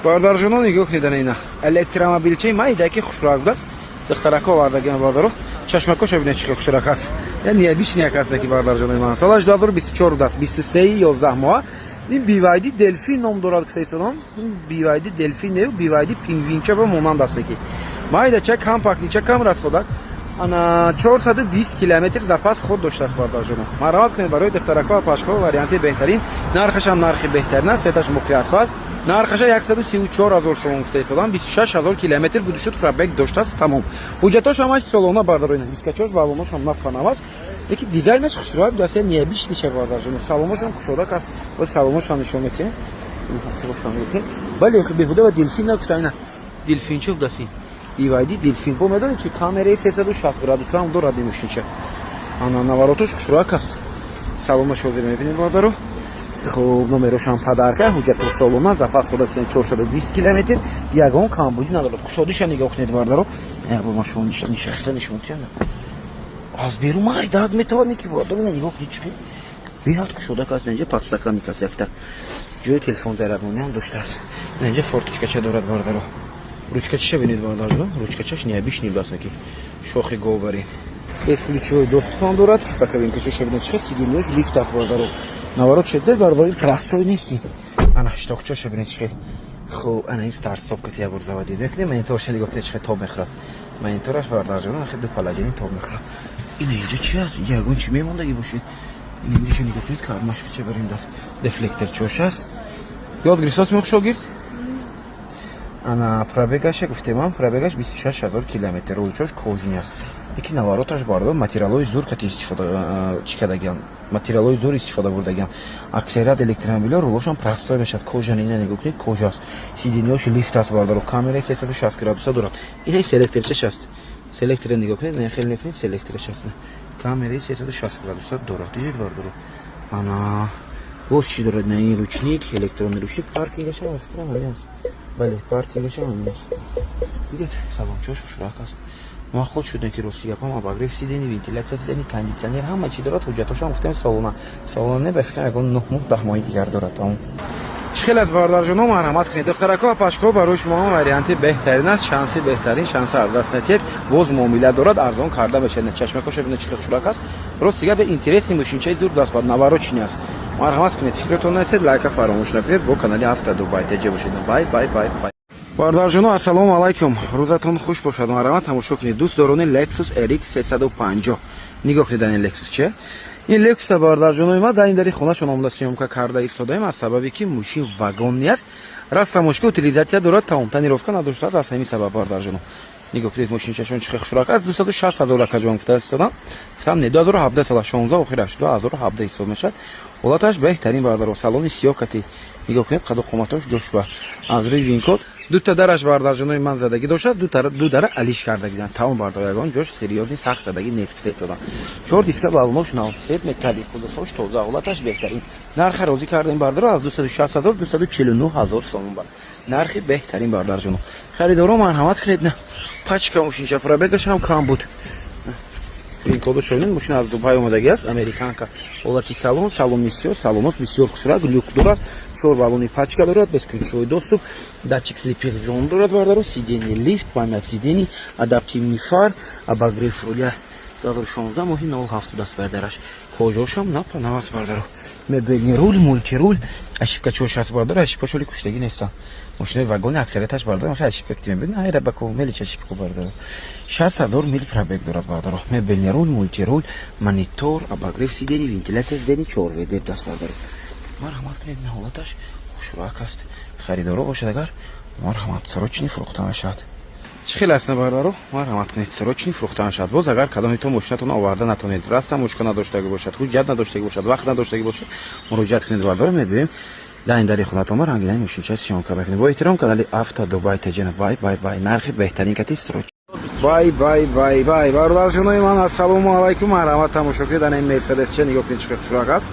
Bardarjano nigah qilgan ina. Elektromobilchi maydaki xushroqdas. Dixtarakov vardagina bardaru. Chashmakosh ibn chiqib xushroqas. Yani yebishni yakasdaki bardarjano iman. Salaj dadur 24 das 23 11 mois. این BYD دلفین نام دارد که سلام BYD دلفین نه BYD پینگوینچه و مونان دستکی مایده چه کامپاکت چه کم راست خودک انا 420 کیلومتر زپاس خود داشته است باردارجانو مرامت کنید برای دخترکا و پاشکا و وریانت بهترین نرخش هم نرخی بهتر نه ستاش مکری اسفالت نرخش 134,000 سوم گفته سلام 26,000 کیلومتر بودشت پرابک داشته است تمام حجتاش همش سالونا باردارونه دیسکاچوش بالونش هم نفخناواس یکی دیزاینش خوشراه دست نیابیش میشه باردارجانو سالومش هم خوشوده است و سالومش هم نشون میده ولی بهبوده و دلفین نگفتن دلفین چوب دستی BYD دلفین با میدونی چه کامرای 360 گرادوس هم دور ردی میشه چه آن نواراتش خوشراه است سالومش رو میبینید باردارو خب نمرش هم پدرکه حجت سالونا زپاس خود 420 کیلومتر یگان کامبودی نداره خوشادیش نگاه کنید باردارو با ماشون نشسته نشون میده از بیرون مایداد میتونی که باردارو نگاه کنید چه بیاد خوشاده است اینجا پاستاکان میکاسفته جوی تلفن زرادمونی هم داشته است اینجا فورتوچکا چه دارد باردارو ручка چه ببینید باردارو ручка چش نیابیش نیبلاست کی شوخی گوبری اسکلیچوی دوستان دارد با کابین که چه ببینید چه سیگنالش لیفت است باردارو наоборот شده بارداری простой نیستی انا اشتاق چه ببینید چه خو انا این استارت استاپ که تیابور زوادی ببینید من اینطور شدی گفته چه تا بخرم من اینطورش باردارجانو خیلی دو پالاجینی تا بخرم این اینجا چی است اینجا اگون چی میموندگی باشه این اینجا چه نگاه کنید کارماش چه بریم دست دفلکتر چوش است یاد گریساس میخ شاگرد انا пробегаше گفتم من пробегаш 26000 километр улчош кожни аст یکی навороташ бардо материалои зур кати истифода чикадаган материалои зур истифода бурдаган аксарiyat электромобилҳо рулошон простой мешавад кожани ина нигоҳ кунед кожаст сиденияш лифт аст бардо камераи 360 градуса дорад ина селекторчаш аст селектора нигоҳ кунед не хеле мекунед селектораш аст камераи 360 градуса дорад дидед бардо ана вот чӣ дорад на ин ручник электронный ручник паркингаш аст аст вале паркингаш аст дидед салончош хушрак аст махол шудем ки рости гапам обогрев сидени вентиляция сидени кондитсионер ҳама чӣ дорад ҳуҷҷатошам гуфтем салона не ба фикр ягон 9 моҳ 10 моҳи дигар дорад чӣ хел аст бародарҷоно марҳамат кунед духтарако ва пашко барои шумо варианти беҳтарин аст шанси беҳтарин шанси аз даст натед боз муомила дорад арзон карда мешавад чашмакоша бинед чӣ хел хушрак аст рости гап интересни мошинчаи зур даст бад наворот чӣ аст марҳамат кунед фикратон насед лайка фаромӯш накунед бо канали автодубай таҷа бошед бай бай бай бай باردارجانو السلام علیکم روزتون خوش باشد مرحمت تماشا کنید دوست داران لکسوس RX 350 نگاه کنید این لکسوس چه این لکسوس باردارجانو ما در این دری خونه شون عمل سیامکا کرده ایستادیم از سببی که ماشین واگن نیست راست مشکل утилизация دارد تمام تنیروفکا نداشته است از همین سبب باردارجانو نگاه کنید ماشین چشون چه خوشرک است 260,000 کجوان فرستادن سام 2017 سال 16 آخرش 2017 حساب میشد ولاتش بهترین باردار سالن سیاکتی نگاه کنید قد و قامتش جوشبه از روی وینکود دو تا درش باردارجانوی من زدگی داشت دو در علیش کردگیدن تمام باردارگان جوش سریازی سخت زدگی نسبت دادن چهار دیسک بالونش 900 متری کلش توزیع ولاتش بهترین نرخ روزی کردن باردار از 260,000 249,000 سوم بود نرخی بهترین باردارجانو خریدارا مرحمت کنید نه پاچکا ماشین چپرا بگش هم کام بود این کدو شوینین ماشین از دبی اومدگی است امریکانکا ولати салон میسیو салонش بسیار خوشرک لوک دارد چهار بالونی پاچکا دارد без ключевой доступ датчик слепых зон дорад бардаро сиденье лифт память сидений адаптивный фар обогрев руля 16 моҳи 07 даст бардараш кожошам на панавас бардаро мебелни руль мультируль ошибка чош аст бардаро ошибка шоли куштагӣ неста машинаи вагони аксарияташ бардаро ха ошибка ки мебинӣ айра ба ко мелич ошибка бардаро 60,000 мил пробег дорад бардаро мебелни руль мультируль монитор обогрев сидений вентиляция сидений 4 деп даст бардаро марҳамат кунед ҳолаташ хушрак аст харидоро бошад агар марҳамат срочни фурӯхта мешавад чӣ хел аст бардаро марҳамат кунед срочни фурӯхта мешавад боз агар кадомитон мошинатон оварда натонед раста мушка надоштагӣ бошад ҳуҷҷат надоштагӣ бошад вақт надоштагӣ бошад муроҷиат кунед бардаро мебинем дар ин дари хонатон ма рангинаи мошинчаи сиёмка бекунед бо эҳтиром канали автодубай таҷена бай бай бай нархи беҳтарин кати сроч бай бай бай бай бародарҷонои ман ассалому алайкум марҳамат тамошо кунед дар ин мерседес че нигоҳ кунед чӣ хел хушрак аст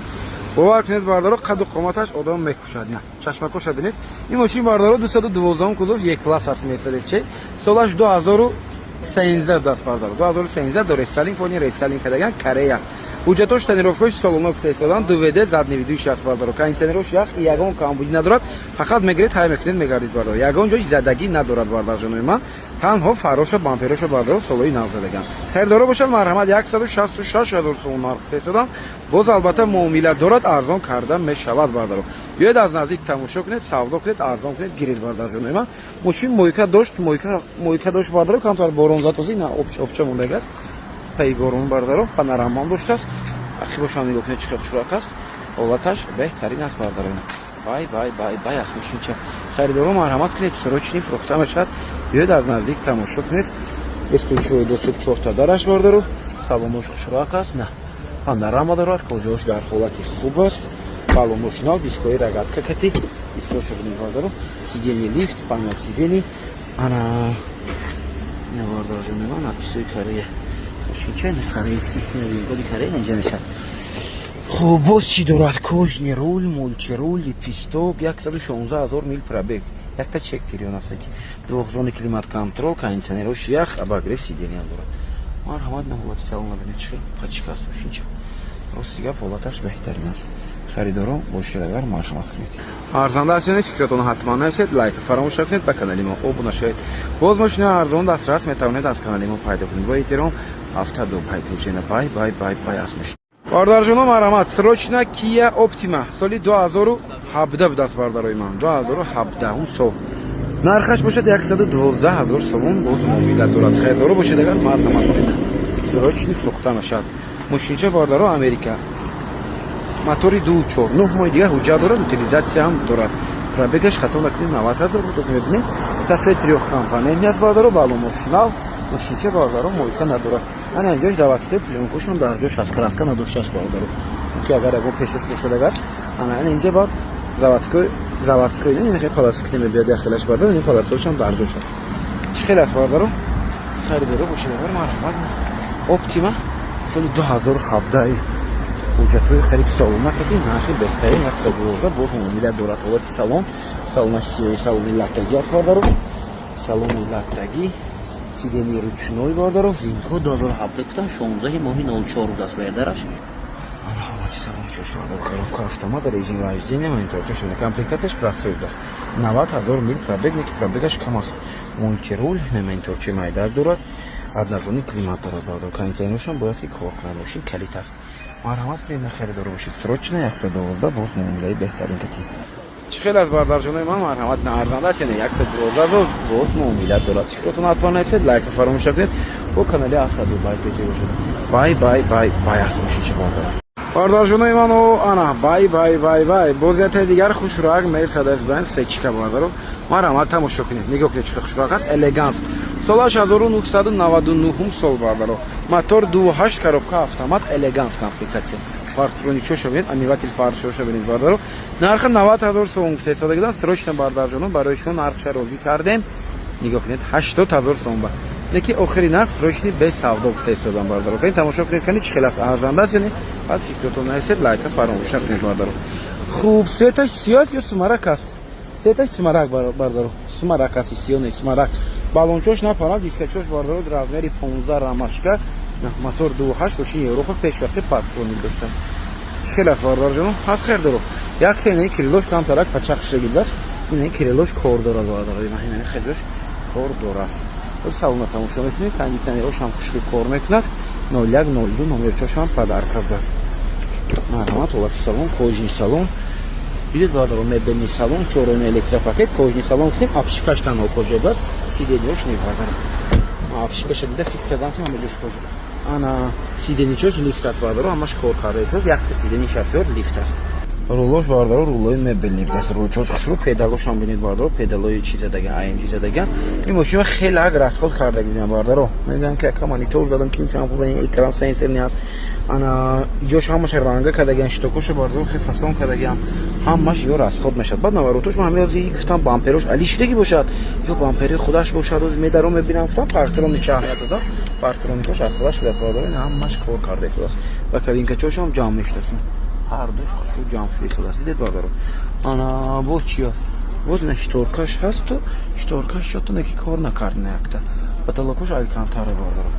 бовар кунед бардаро қаду қоматаш одам мекушад не чашмакоша бинед ин мошин бардаро 212 кузов як класс аст мерседес че солаш 2013 даст бардаро 2013 до рестайлинг пони рестайлинг кардаган корея Ҳуҷҷатош тонировкаи салонок фирестодан дуведе задни видеои 60 бардоро. Кондитсионерош ях и ягон камбудӣ надорад. Фақат мегиред ҳай мекунед мегардид бардоро. Ягон ҷош задагӣ надорад бардарҷонои ман. Танҳо фароша бампероша бардоро солои нав задаган. Хайрдоро бошад марҳамат 166 000 сомон нарх фирестодан. Боз албатта муомила дорад, арзон карда мешавад бардоро. Биёед аз наздик тамошо кунед, савдо кунед, арзон кунед, гиред бардарҷонои ман. Мошин мойка дошт бардоро, камтар борон зад този на обча мондагааст. Пай борон бардоро, панорамам доштааст. Ахи бошам нигоҳ кунед чӣ хушроқ аст. Ҳолаташ беҳтарин аст бардоро. Бай аст мошинча. Харидоро марҳамат кунед, срочни фурӯхта мешавад. Биёед аз наздик тамошо кунед. Бескунчои 24 та дараш бардоро. Саломош хушроқ аст. На. Панорама дорад, кожаош дар ҳолати хуб аст. Баломош нав, дискои рогатка кати. Дискоша бинед бардоро. Сиденье лифт, памят сидений. Ана навардаҷони ман написои Корея. Мошинча корейский, коди Корея инҷа мешавад. Хуб, боз чӣ дорад? Кожни руль, мультируль, липисток, 116 000 мил пробег. Якта чек гирён аст ки двухзони климат контрол, кондитсионерош ях, обогрев сидения дорад. Марҳамат на ҳолати салон набинед чӣ пачка аст мошинча. Рости гап ҳолаташ беҳтарин аст. Харидоро боширавар марҳамат кунед. Арзанда аксиони фикратон ҳатман нависед, лайк фаромӯш накунед, ба канали мо обуна шавед. Боз мошина арзон дастрас метавонед аз канали мо пайдо кунед. Бо эҳтиром автодо пайдоҷена бай аст мошина. Бардарҷоно марҳамат, срочна Kia Optima соли 2017 будааст бардарои ман. 2017 сол. Нархаш бошад 112 000 сомон, боз муомила дорад. Хайрдоро бошед агар марҳамат кунед. Срочни фурӯхта мешавад. Мошинча бардаро Америка. Мотори 2.4 моҳи дигар ҳуҷҷат дорад, утилизатсия ҳам дорад. Пробегаш хато накунед 90 000 рӯз мебинед. Сафед трёх компания нест бардаро, баломош нав. Мошинча бардаро мойка надорад. Ана инҷош даватскои плёнкошон дар ҷош аст, краска надоштааст бардаро. Ки агар ягон пешош бошад агар, ана инҷа бар заводской не пластик мебиёд яхелаш бардаро, ин пластикошам дар ҷош аст. Чӣ хел аст бардаро? Харидоро бошад агар марҳамат. Optima соли 2017 ҳуҷҷатҳои қариб салона кати нархи беҳтарин 112 боз муомила дорад. Ҳолати салонаш сиёҳи салони латтагӣ аст бардаро. Салони латтагӣ, сидени ручной бардаро, винҳо 2017 гуфтам 16 моҳи 04 будааст беҳдараш. Ана ҳолати салони чош бардаро, коробка автомат, режим вождения, мониторча шуда. Комплектацияш простой будааст. 90 000 мил пробег, неки пробегаш кам аст. Мультируль, мониторчаи майдар дорад. Однозони климат дорад бардаро. Кондитсионершам бояд ки кор кунад, мошин калит аст. Марҳамат кунед на харидоро бошед. Срочна 112 боз муомилаи беҳтарин кати. Чӣ хел аст бардарҷонои ман? Марҳамат на арзанда аст, яъне 112 боз муомила дорад. Чиқротон ҳатман нависед, лайк фаромӯш накунед. Бо канали автодо бай пеҷа бошед. Бай аст мошинча бардаро. Бардарҷонои ман ана бай. Боз ятаи дигар хушроғ Mercedes Benz сечка бардаро. Марҳамат тамошо кунед. Нигоҳ кунед чӣ хушроғ аст. Elegance. Солаш 1999 сол бардаро. Мотор 2.8 коробка автомат, Elegance комплектация. Парктроник чоша бинед, амиватил фар чоша бинед бардаро. Нархи 90 000 сомон гуфтеда гудан. Срочна бардарҷоно барои шумо нархша розӣ кардем. Нигоҳ кунед 80 000 сомон ба. Леки охири нарх срочни без савдо гуфтеда бардаро. Кунед тамошо кунед кани чӣ хел аст арзанда аст яъне. Баъд фикртон нависед, лайка фаромӯш накунед бардаро. Хуб, светаш сиёҳ ё смарак аст? Светаш смарак бардаро. Смарак аст, сиёҳ не смарак. Балончош на панал, дискачош бардаро размери 15 рамашка. Мотор 2.8 мошини Европа пешвақти парктроник доштааст. Чӣ хел аст бардарҷоно? Ҳаст хайрдоро. Якта ин крилош камтарак пачақшидагӣ даст. Ин крилош кор дорад бардаро. Ин хелош кор дорад. Салона тамошо мекунед, кондитсионерош ҳам хушки кор мекунад. 0102 номерчош ҳам подарка даст. Марҳамат, ҳолати салон, кожни салон. Бидед бардаро мебелни салон, чорони электропакет, кожни салон гуфтем, обшивкаш танҳо кожа даст. Сиденияш не бардаро. Обшивкаша дида фикр кардам ки ҳамаҷош кожа. Ана сиденичош лифт аст бардаро, ҳамаш кор кардаест. Якта сидени шофёр лифт аст. Рулош бардаро, рулои мебелни даст. Рулчош хушрӯ, педалошам бинед бардаро, педалои чӣ задаган, AMG задаган. Ин мошина хеле ак расход карда гӯям бардаро. Мегӯям ки ака монитор дадам ки чанд пул экран сенсор не аст. Ана ҷош ҳамаш ранга кардаган, штокоша бардаро хе фасон кардаган. Ҳамаш ё расход мешавад. Баъд наворотош ман ҳамёзи гуфтам бамперош али шудагӣ бошад ё бампери худаш бошад. Рози медаро мебинам гуфтам парктроник аҳамият додам. Парктроникош аз худаш бидад бардаро, ин ҳамаш кор карда истодаст. Ва кабинкачошам ҷамъ мештасим. Ҳар душ хушрӯ ҷамъ шуда истодаст. Дидед бардаро. Ана боз чӣ аст? Боз ина шторкаш ҳасту, шторкаш шото неки кор накард на якта. Потолокош алькантара бардаро.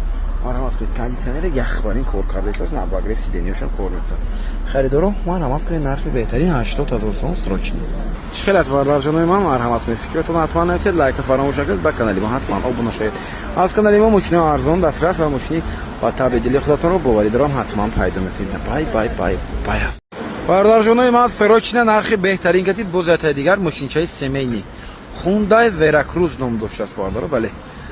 مرحمت کنید کاندیشنر یخبرین کار کرده است نه باگریف سیدنیوشون کار میکنه خریدارو مرحمت کنید نرخ بهترین 80000 سوم سروچنی چه از باردار جنوی من مرحمت کنید فکرتون حتما نکنید لایک فراموش نکنید به کانال ما حتما ابونه شوید از کانال ما ماشین ارزان دسترس و ماشین با تبدیلی خودتون رو با دارم حتما پیدا میکنید بای باردار جنوی من سروچنی نرخ بهترین کتید بوزات دیگر ماشینچای سمینی خوندای وراکروز نام داشته است باردارو بله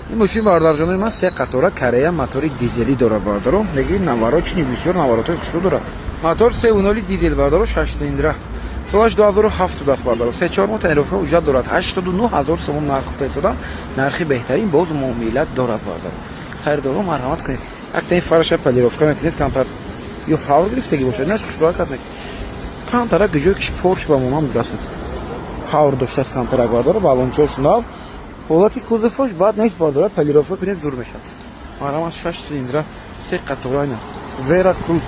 این ماشین باردار جنوی من سه قطوره کره موتور دیزلی داره باردارو میگی نوارا چینی بسیار نوارات خوشو داره موتور 3.0 دیزل باردارو 6 سیلندر سالش 2007 است باردارو 3-4 ماه تنرفه وجود دارد 89000 سوم نرخ فرستاده نرخی بهترین باز معاملات دارد باردارو خریدارو مرحمت کنید اگه فرش پلیروفکا میکنید کانتر یا پاور گرفتگی باشه نه شروع کنید کانتر گجوکش پورش با مام میرسد پاور داشته است کانتر باردارو بالونچوش ناو حالتی کوزفاش بعد نیست بارداره پلیروفا کنید دور میشه مرحمت 6 سیلندر سه قطوره اینا وراکروز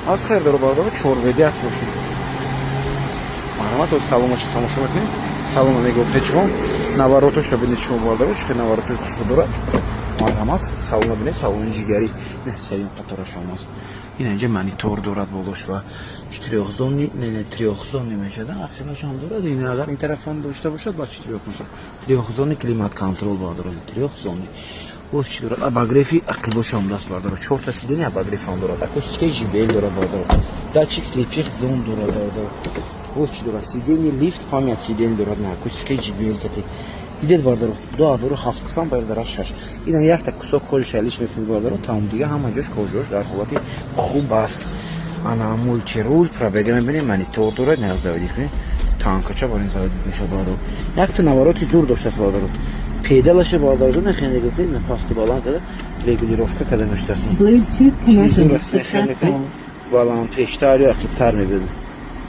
از خریدارو باردارو چورودی است باشه مرحمت سلامش تماشا میکنید سلام میگم چون نواراتش ببینید چون باردارش که نواراتش خوشو داره مرحمت سلام ببینید سلام جیگری نه سیم قطار شماست این اینجا مانیتور دارد بالاش و 4 زونی نه 3 زونی میشه ده اکسیونش هم دارد این اگر این طرف هم داشته باشد با 3 زونی کلیمات کنترل بارداره 3 زونی باز چی دارد اباگرافی عقبش هم دست بارداره 4 تا سیدنی اباگراف هم دارد اکوستیک جی بی دارد بارداره داتچیک سلیپر زون دارد باز چی دارد سیدنی لیفت پامیت سیدنی دارد نه اکوستیک جی بی کتی دیدید بارداره 2007 قسم بارداره 6 این یک تا کوسو کل شلیش میفهمید بارداره تمام دیگه همه جاش کوجوش در حالت خوب است انا مولتی رول پروگرام ببینید مانیتور داره نه زاویه کنید تانکچا با این زاویه میشه بارداره یک تا نواراتی زور داشته بارداره پیدالش بارداره نه خیلی گفتی نه پاست بالا کرده رگولیروفکا کده میشتاسین بالان پیشتر یا عقب‌تر میبینید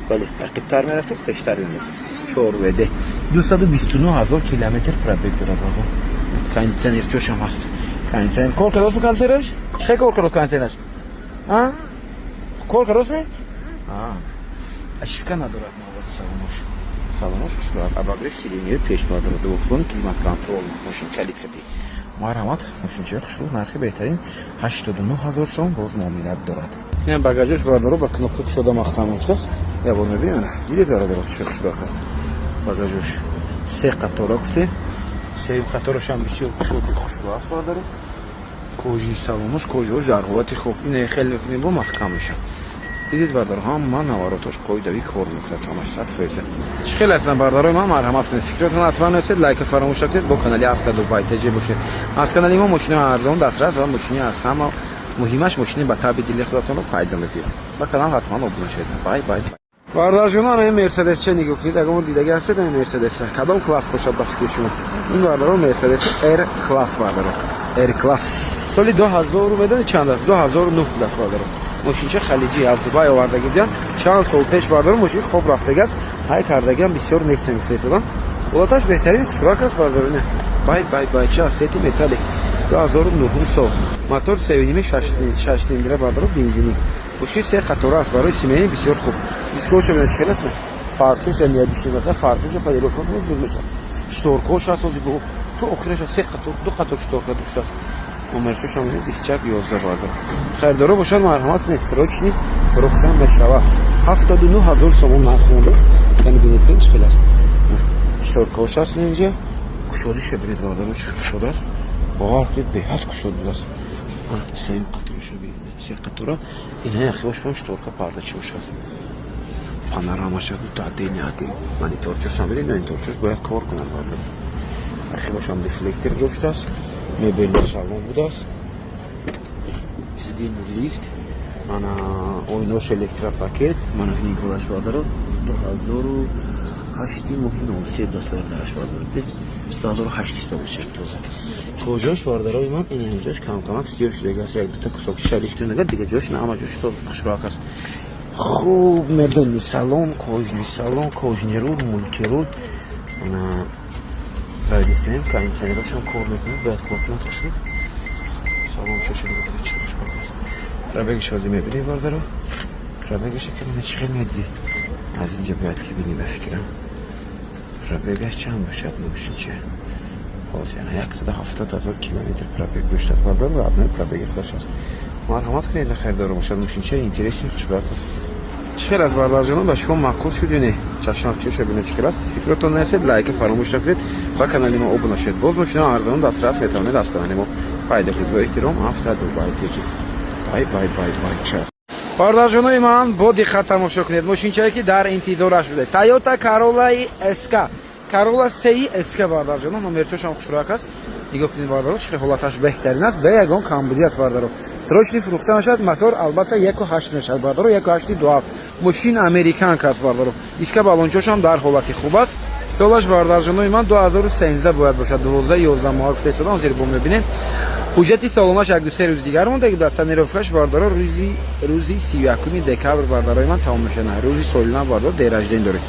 بله عقب‌تر میرفت پیشتر میرفت چورده 229000 کیلومتر پروگرام داره بارداره کاندیشنر چوش هم هست کاندیشنر کار کلاس میکنسرش چه کار کلاس کاندیشنرش ها کار کلاس می اشکا نداره سلامش شو اباگریف سیلینی پیش بارداره دوفون کلیمات کنترل ماشین کلیپتی مرحمت ماشین چه خوشو نرخ بهترین 89000 سوم باز معاملات دارد این باگاجش بارداره با کنوپک شده محکم است یا باز میبینید دیدید بارداره چه خوشو است باگاجش سه قطار گفته سه قطارش هم بسیار خوشو است بارداره کوژی سلامش کوژوش در حالت خوب این خیلی با محکم میشه دیدید بارداره هم من نواراتش قویدوی کار میکنه تماش 100%. خیلی اصلا بارداره من مرحمت کنید فکرتون حتما نسید لایک فراموش نکنید با کانال هفته دو بایتجی باشه از کانال ما ماشین ارزان دسترس و ماشین از همه مهمش ماشین با تبدیلی خودتون رو فایده میگیره با کانال حتما ابونه شید بای باردار جونا این مرسدس چه نگاه کنید اگه اون دیدگی هست این مرسدس کدام کلاس باشه با فکرشون این باردار مرسدس ار کلاس بارداره ار کلاس سال 2000 رو بدن چند است 2009 دست بارداره ماشین چه خلیجی از دبی آورده گیدن چند سال پیش بارداره ماشین خوب رفتگی است های کردگی هم بسیار نیست میفرستادن ولاتاش بهترین خوراک است بارداره نه بای چه اسیتی متالی 2009 سال موتور 3.5 6 سیلندر بارداره بنزینی ماشین سه قطار است برای سیمینی بسیار خوب دیسکوش هم چه است فارچوش میاد بیشتر مثلا فارچوش پلیروفون زور میشه شتورکوش اساسی بو تو آخرش سه قطار دو قطار شتورکا داشته است عمرش هم 24 11 بارداره خریدارو باشن مرحمت نستروچنی فروختن بشوا 79000 سوم نرخ مونده یعنی ببینید که چقدر است شتورکوش است اینجا کشودش برید بارداره چه کشوده است باور کنید به حد کشوده است سه قطارش ببینید سه قطارا اینا اخیوش هم شتورکا پرده چوش است پانوراماش دو تا عدل مانیتورچش هم ببینید مانیتورچش باید کار کنه بارداره اخیوش هم دیفلکتر داشته است مبل سالن بوده است سیدین لیفت mana oynosh elektropaket mana این کلاش بارداره 2008 مهم 3 دستاش بارداره 2008 سال شد کجاش بارداره من این اینجاش کم کمک 30 دیگه است یک دو تا کسوک شلیک تو نگه دیگه جاش نه اما جاش تو خوشراک است خوب مبل سالن کوژنی رول مولتی رول mana Verdiğim kayınçları başım kornetini bayat korkmat kuşu. Salon çeşitli bir çıkış bakmasın. Krabege şazime bile var zara. Krabege şeklinde çıkılmadı. Az önce bayat gibi ne fikrim. Krabege çam başatmışın çe. باز یعنی 170,000 کیلومتر پробег داشت از بردار و ابنای پробеگ خوش است. مرحمت کنید خریدار باشد ماشین چه اینترسی خوشبخت است. چقدر از بردار جناب به شما معقول شد نه چشم‌چش ببینید چقدر است فکرتون نرسید لایک فراموش نکنید و کانال ما عضو شید باز ماشین ارزان دسترس میتونید از کانال ما پیدا کنید با احترام هفته دوباره تیجی بای بای بای بای چه بردارجانای من با دقت تماشا کنید ماشینچه‌ای که در انتظارش بوده تویوتا کارولا اسکا کارولا سی اسکا بردارجانا номерчош هم خوشراک است نگاه کنید بردارو چه حالتش بهترین است به یگان کامبودی است بردارو سروچنی فروخته میشد موتور البته 1.8 میشد بردارو 1.8 دو ماشین امریکن است بردارو اسکا بالونچوش هم در حالت خوب است سالش بردارجانای من 2013 باید باشد 12 11 ماه گفته صدا زیر بوم ببینید حجتی سالانش یک دو سه روز دیگر مونده که دست نیروفکش باردارا روزی 31 دکبر باردارای من تمام میشه نه روزی سالیانه باردار دیرجدین داره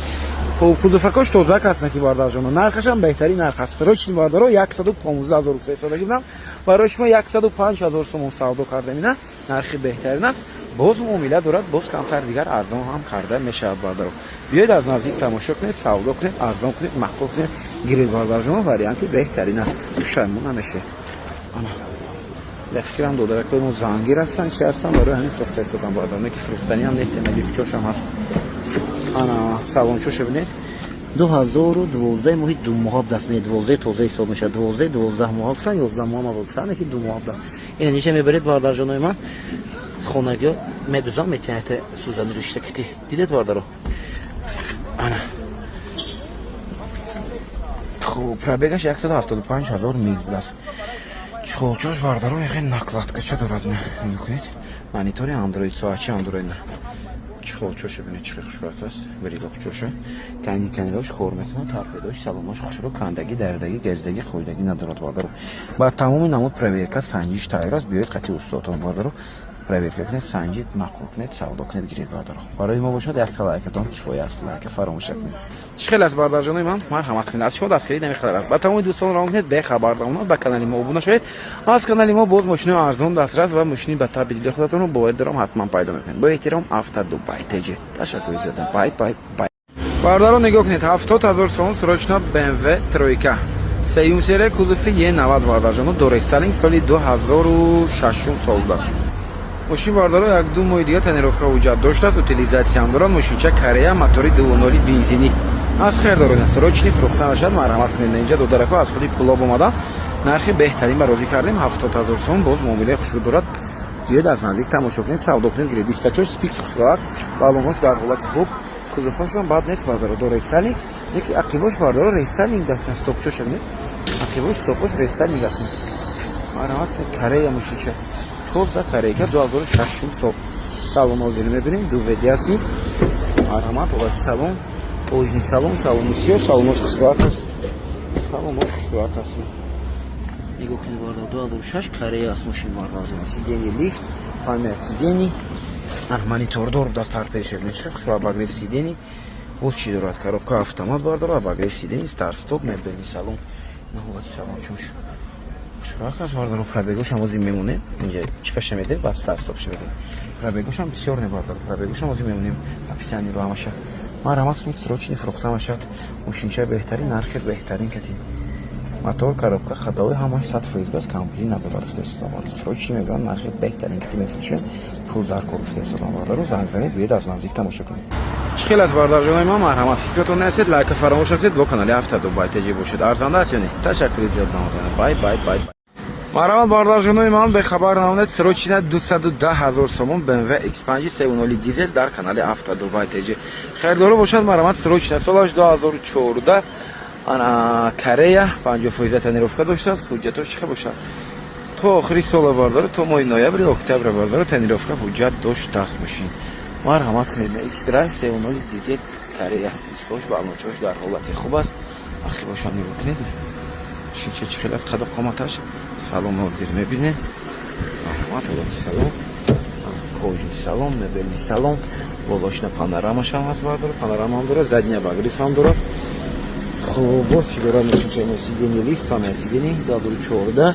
کودفکاش توزه هستن که باردار جان نرخش هم بهترین نرخ است روشن باردارا 115,300 گفتم برای شما 105,000 سوم سودا کرده نه نرخ بهترین است باز امیدوار دارد باز کمتر دیگر ارزان هم کرده میشه باردارو بیاید از نزدیک تماشا کنید سودا کنید ارزان کنید مخفف کنید گیرید باردار جان واریانتی بهترین است شرمون نمیشه فکرم دو درکتای ما زنگیر هستن چه هستن برای همین ساخته استفاده باردارونه که فروختنی هم نیست مگه چوش هم هست انا سالن چوش ببینید 2012 ماه دو ماه دست نه 12 تازه حساب میشه 12 ماه هستن 11 ماه گفتن که دو ماه دست این نیشه میبرید باردار جانای من خونگی مدوزا میتونید سوزن رشته کتی دیدید باردارو انا خوب پرابگش 175,000 میل است چخولچوش باردارو یه نقلاتکچه دارد نه میکنید مانیتوری اندروید ساعتی اندروید نه چخولچوش ببینید چه خوشبخت است بریدوخچوشه کانیتنروش خورمتون ترپیدوش سلامش خوشرو کندگی دردگی گزدگی خولدگی ندارد باردارو با تمام نمود پرویرکا سنجش تایر است بیاید قطعی استادتون باردارو پرویرکا کنید سنجید مخلوق کنید سودا کنید گیرید باردارو برای ما باشد یک لایکتون کفایه است لایک فراموش نکنید چخیل از باردار جانای من مرحمت کنید از شما دستگیری نمیخواد است با تمام دوستان را کنید به خبرداران با کانال ما عضو شوید از کانال ما باز ماشین ارزان دسترس و ماشین به تبدیل خودتون رو با احترام حتما پیدا میکنید با احترام هفته دوباره تیجی تشکر زیاد بای بای بای باردارو نگاه کنید 70,000 سوم سروچنا BMW ترویکا سیوم سری کلوفی 90 باردار جانو دو ریستالینگ سالی 2006 سال است ماشین باردارو یک دو ماه دیگه تنیروفکا وجود داشته است اوتیلیزاسیون هم دارد ماشینچه کاریا موتوری 2.0 بنزینی از خیر دارد سروچنی فروخته میشد مرحمت کنید اینجا دو درکا از خودی پولاب اومده نرخ بهترین برازی کردیم 70,000 سوم باز معامله خوشرو دارد بیاید از نزدیک تماشا کنید سودا کنید گیرید دیسکاچوش سپیکس خوشرو بالونش در حالت خوب کودفاش هم بد نیست باردارو دو ریستالینگ یکی عقیبش باردارو ریستالینگ دست استوپچو شد عقیبش استوپش ریستالینگ است مرحمت کنید کاریا ماشینچه توزه کاریکا 2006 سال سالن آزیل میبینیم دو ویدیو هستیم مرحمت اوقات سالن اوجنی سالن سیو سالنش خوشبخت است سالنش خوشبخت است نگاه کنید باردار 2006 کاریا است ماشین باردار سیدینی لیفت پانل سیدینی مانیتور دور دست ترپیش ببینید چه خوشبخت باگریف سیدینی بود چی دارد коробка автомат باردار باگریف سیدینی استارت استاپ میبینید سالن نه اوقات سالن چوش خوشبخت است باردارو پرابگوش هم وزی میمونه اینجا چیکش میده بعد استارت استاپ میده پرابگوش هم بسیار نه باردارو پرابگوش هم وزی میمونیم اپیسانی رو همشه مرحمت کنید سروچنی فروخته میشد ماشینچه بهترین نرخ بهترین کتی موتور коробка ходовой همش 100% بس کامپلی ندارد استفاده سروچنی میگن نرخ بهترین کتی میفروشه پول در کورس استفاده باردارو زنگ زنید بیاید از نزدیک تماشا کنید چخیل از باردار جانای ما مرحمت فکرتون نرسید لایک فراموش نکنید با کانال هفته دوباره تیجی باشید ارزنده است یا نه تشکر زیاد نمودن بای بای بای مرحبا باردار جانای من به خبر نامونید سروچنا 210,000 سوم BMW X5 3.0 دیزل در کانال هفته دوباره تیجی خیردارو باشد مرحمت سروچنا سالش 2014 انا کاریا 50% تنیروفکا داشته است حجتش چه باشد تو آخری سال باردار تو ماه نوامبر اکتبر باردار تنیروفکا حجت داشته است ماشین مرحمت کنید X Drive 3.0 دیزل کاریا اسپوش بالونچوش در حالت خوب است اخی باشم نگاه کنید چه خیلی از قد و قامتش سالن حاضر میبینه مرحمت کنید سالن کوژن سالن مبل سالن بالاشنا پانوراماش هم هست باردار پانوراما هم داره زدنیا باگریف هم داره خوب باز چی داره ماشین سیدینی لیفت پانل سیدینی 2014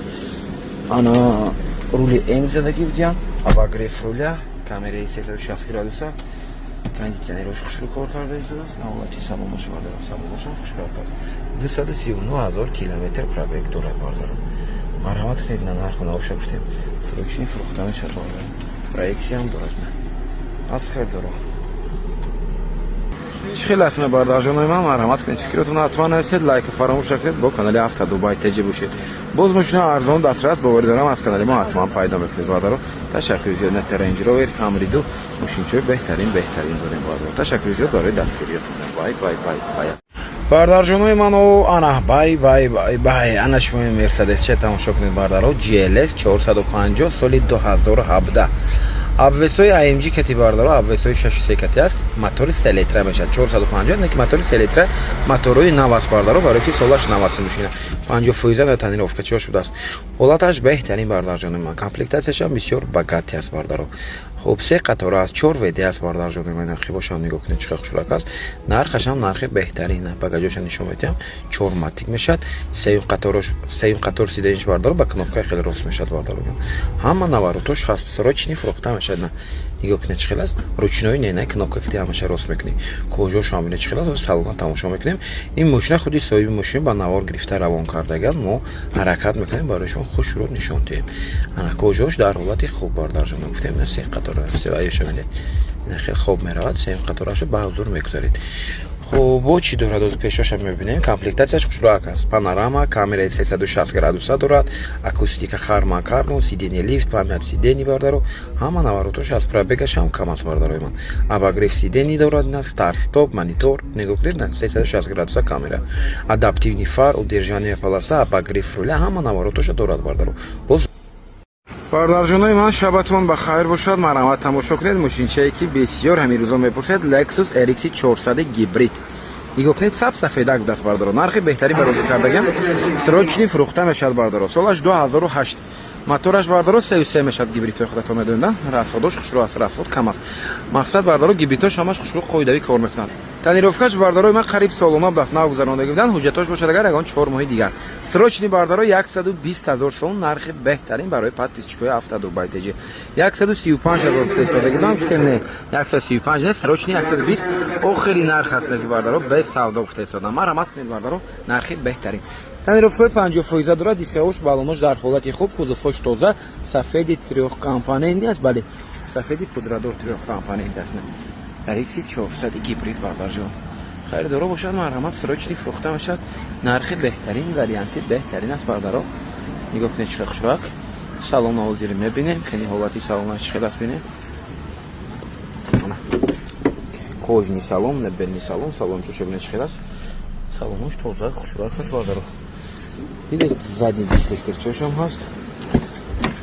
انا رولی ام زدگی بودیم باگریف روله کامرای 360 گرادوسه кондиционерش хушру кор карда истодааст. Навбати салонаш бардорам. Салонашам хушроат аст. 239,000 километр пробег дорад бардорам. Марҳамат хеле на нарху навша гуфтем. Срочни фурӯхтани шад бардорам. Проексиям дорад. Аз хел дорам. چی خیلی هستن برداشتنای من مرحمت کنید فکرتون حتما نویسید لایک فراموش نکنید با کانال هفته دبی تجربه باشید باز ماشین ارزان دسترس باوری دارم از کانال ما حتما پیدا میکنید بردارو تشکر زیاد نت رنج روور کامری دو ماشین چه بهترین داریم بردارو تشکر زیاد برای دستگیریتون بای بای بای بای برداشتنای من و انا بای بای بای بای انا شما مرسدس چه تماشا کنید بردارو GLS 450 سال 2017 ابوسوی AMG کتی بردارو ابوسوی 6 کتی است موتور 3 لیتر میشه 450 نه که موتور 3 لیتر موتوروی نواس بردارو برای کی سولش نواس میشینه 50% на тонировка чего шуд аст ҳолаташ беҳтарин бардарҷони ман комплектатсияш ҳам бисёр багати аст бардаро хуб се қатора аст 4 веди аст бардарҷони ман нархи бошам нигоҳ кунед чӣ қадр хушрак аст нархаш ҳам нархи беҳтарина багаҷоша нишон медиҳам 4 матик мешад сеюм қатор сиденч бардаро ба кнопкаи хеле рост мешад бардаро ҳама наворотош ҳаст срочни фурӯхта мешад на нигоҳ кунед чӣ хел аст ручнои не кнопка ки ҳамаша рост мекунӣ кожош ҳам бинед чӣ хел аст салона тамошо мекунем ин мошина худи соҳиби мошин ба навор гирифта равон кардаган мо ҳаракат мекунем барои шумо хушро нишон диҳем ана кожош дар ҳолати хуб бардарҷона гуфтем на се қатора севаёша меле ина хел хуб меравад сеюм қатораша ба ҳузур мегузаред خب با چی دارد از پیشش هم میبینیم کامپلیکتاش خوشلاک است پانوراما کامرای 360 گرادوسا دارد اکوستیک خارمان کارنو سیدنی لیفت پامت سیدنی باردارو همان نواروتوش از پرابگش هم کم است بارداروی من اباگریف سیدنی دارد نه ستارت استاپ مانیتور نگاه کنید نه 360 گرادوسا کامera اداپتیونی فار удержание полоса اباگریف руля همان نواروتوش دارد باردارو باز بردارجونای من شبتون بخیر باشد مرحمت تماشا کنید ماشینچه‌ای که بسیار همین روزا میپرسید لکسوس RX 400 گیبرید نگاه کنید سب سفیدک دست بردارو نرخ بهتری برای کردگم سروچنی فروخته میشد بردارو سالش 2008 موتورش بردارو 33 میشد گیبریت خودتون میدونن راسخودش خوشرو است راسخود کم است مقصد بردارو گیبریتش همش خوشرو قاعده‌ای کار میکنن تنیروفکاش بردارو من قریب سالونا دست نو گذرانده بودن حجتاش باشه اگر اگان 4 ماه دیگر سروچنی بردارو 120,000 سوم نرخ بهترین برای پادپیسچکوی هفته دبی تجی 135,000 استفاده کردم گفتم نه 135 نه سروچنی 120 آخرین نرخ است که بردارو به سودا گفته استفاده مرحمت کنید بردارو نرخ بهترین تنیروفکای 50% داره دیسکاوش بالونش در حالت خوب کوزوفش تازه سفید تریخ کمپانی است بله سفید پودرادور تریخ کمپانی است RX 400 گیبرید بردارجون خریدارا باشد مرحمت سروچنی فروخته میشد نرخ بهترین وریانتی بهترین است بردارا نگاه کنید چقدر خوشرک سالن آوازی میبینیم که حالتی سالنش چقدر است ببینید کожний салон небельный салон салончик ببینید چقدر است салонش تازه خوشرک است بردارا ببینید задний рефлекторчош هم هست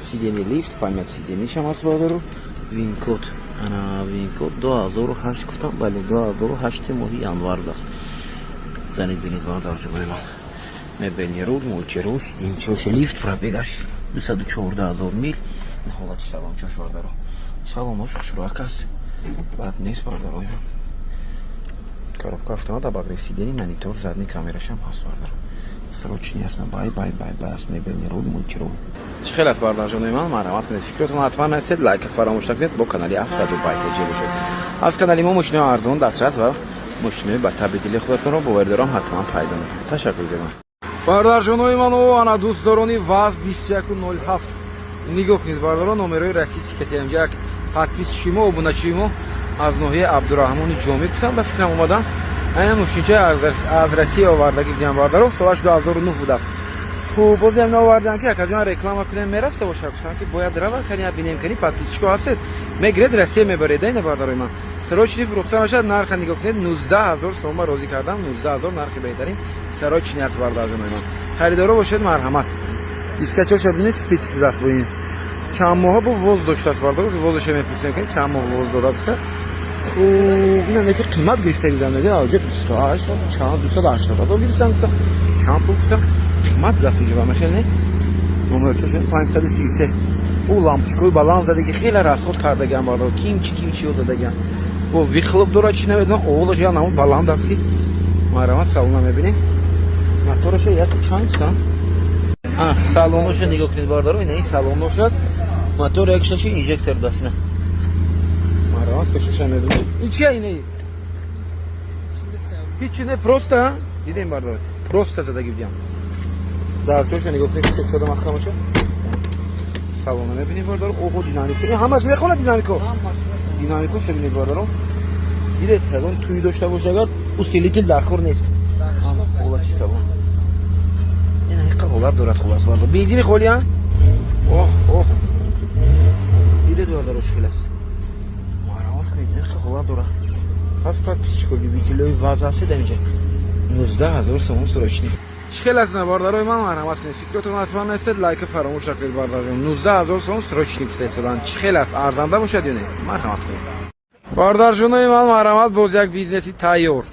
سیدنی لیفت память سیدنیش هم هست بردارا وین کد انا وین کد 2008 گفتم بله 2008 ماه январ است زنید ببینید بردارجون من مبنی رول مولتی رول سیدنیچوش لیفت پرابگاش 214,000 میل حالت салончош بردارا салонش خوشرک است بعد نیست بردارا коробка автомат обогрев сидений монитор задний камераش هم هست بردارا срочный است бай бай бай бай است مبنی رول مولتی رول چه خیلی است بردارجونای من مرحمت کنید فکرتون حتما نرسید لایک فراموش نکنید با کانال هفته دبی تجربه باشید از کانال ما ماشین ارزان دسترس و ماشین با تبدیل خودتون رو باور دارم حتما پیدا میکنید تشکر زیاد بردارجونای من و انا دوستدارانی واز 2107 نگاه کنید بردارا نمرای رسیدی که اینجا подписчимо обуначимо аз ноҳияи абдураҳмони ҷомӣ гуфтам ба фикрам омадам айна мошинчаи аз россия овардаги дигам бардаро солаш 2009 будааст хуб бози ҳамин овардам ки якаҷон реклама кунем мерафта боша гуфтам ки бояд рава кани бинем кани подписчико ҳастед мегиред россия мебаред айна бардарои ман срочни фурӯхта мешад нарха нигоҳ кунед 19000 сомма розӣ кардам 19000 нархи беҳтарин срочни аст бардарҷонои ман харидоро бошед марҳамат дискачоша бинед спикс будаст бо ин چند ماه با وز داشته است بردار وزش میپرسیم که چند ماه وز داده است خوب اینا نه که قیمت گرفته بودن دیگه آجه 28 چند 280 تا گرفتم چند پول گفتم قیمت دست اینجا باشه نه نمره چشم 533 او لامپچکوی بالان زدگی خیلی راسخود کردگم بردار کیم چی دادگم با ویخلب داره چی نمیدونم اولش یا نمون بالان دست کی مرحمت سالونا میبینیم موتورش یک چند تا салоношо нигоҳ кунед бардоро ин салонош аст мотор як шаши инжектор даст на марҳамат بکشم میدونی این چیه اینه هیچی نه پروسته دیدیم بردار پروسته زدگی بیام در چوش نگاه کنید که شده مخمشه سوامه میبینید بردار اوه دینامیکو این همش میخونه دینامیکو دینامیکو چه بینید بردار دیدید اون توی داشته باشه اگر اوسیلیتی در کار نیست اوه چی سوام این حقیقه غلط دارد خوب است بردار بنزین خولی ها اوه دیدید بردار مشکل است مرامت کنید حقیقه غلط دارد پس پیشکولی بیکیلوی وزاسی دمیجه 19,000 سوم سرشنی چخیل از باردارای من مرحمت کنید فکرتون حتما نرسید لایک فراموش نکنید باردار جون 19,000 سوم سرشنی فرستادن چخیل است ارزنده باشد یا نه مرحمت کنید باردار جونای من مرحمت باز یک بیزنسی تایور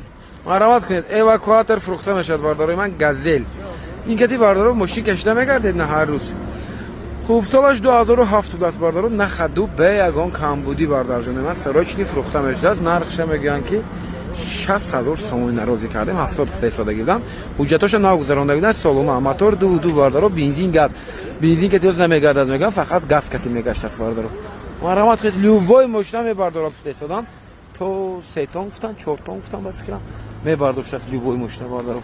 مرحمت کنید اواکواتور فروخته میشد باردارای من گازل این کتی باردار ماشین کشیده میگردید نه هر روز خوب سالش 2007 بود است باردارو نه خدو به یگان کمبودی باردار جون من سرچنی فروخته میشد از نرخش میگن که 60,000 سوم ناراضی کردیم 70 قطعه ساده گیردن حجتاشو ناگذرانده بودن سالونا موتور دو باردارو بنزین گاز بنزین که توز نمیگردد میگن فقط گاز کتی میگشت است باردارو مرحمت کنید لوبای ماشین باردارو فرستادن تو 3 تن گفتن 4 تن گفتن با فکرم میبردوشت لوبای ماشین باردارو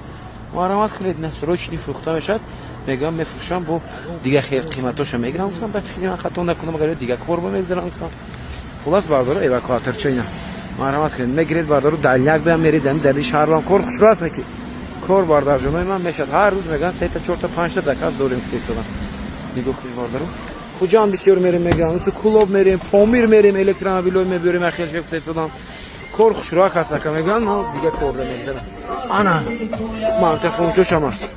مرحمت کنید نه سرچنی فروخته میشد میگم میفروشم با دیگه خیر قیمتاشو میگیرم گفتم به فکر من خطا نکنم اگر دیگه کوربو میذارم گفتم خلاص باردارو اواکواتور چینا مرحمت کنید میگیرید باردارو دلیاک بهم میریدن در شهرام کور خوش راست میگی کور باردار جونای من میشد هر روز میگن 3 تا 4 تا 5 تا دکاز دوریم فرستادن نگاه کنید باردارو کجا هم بسیار میریم میگن مثل کلوب میریم پامیر میریم الکترومبیلو میبریم اخیرش فرستادن کور خوش راه هست که میگن ما دیگه کور نمیذارم انا منطقه چه شماست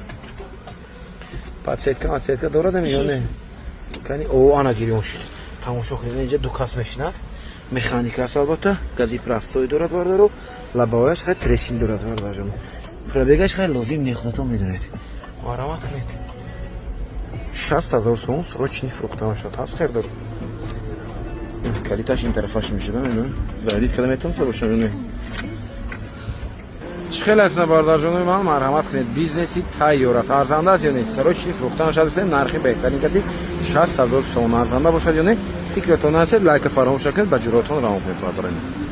پاتسیتکا داره میونه کنی او آنا گیری مشت تماشا کنید اینجا دو کاس میشینند مکانیک است البته گازی پلاستوی دارد باردارو لبایش خیلی ترسین دارد باردار جون پربگاش خیلی لازم نیختون میدونید مرحمت کنید 60,000 سوم سرچنی فروخته میشد هست خیر دار کلیتاش این طرفش میشه ببینید ظریف کلمتون سه باشه ببینید چخیل است باردار جون من مرحمت کنید بیزنسی تایور است ارزنده است یا نیست سرچنی فروخته میشد نرخی بهترین کدی 60,000 سوم ارزنده باشد یا نه فکرتون هست لایک فراموش نکنید با جوراتون راه پیدا کنید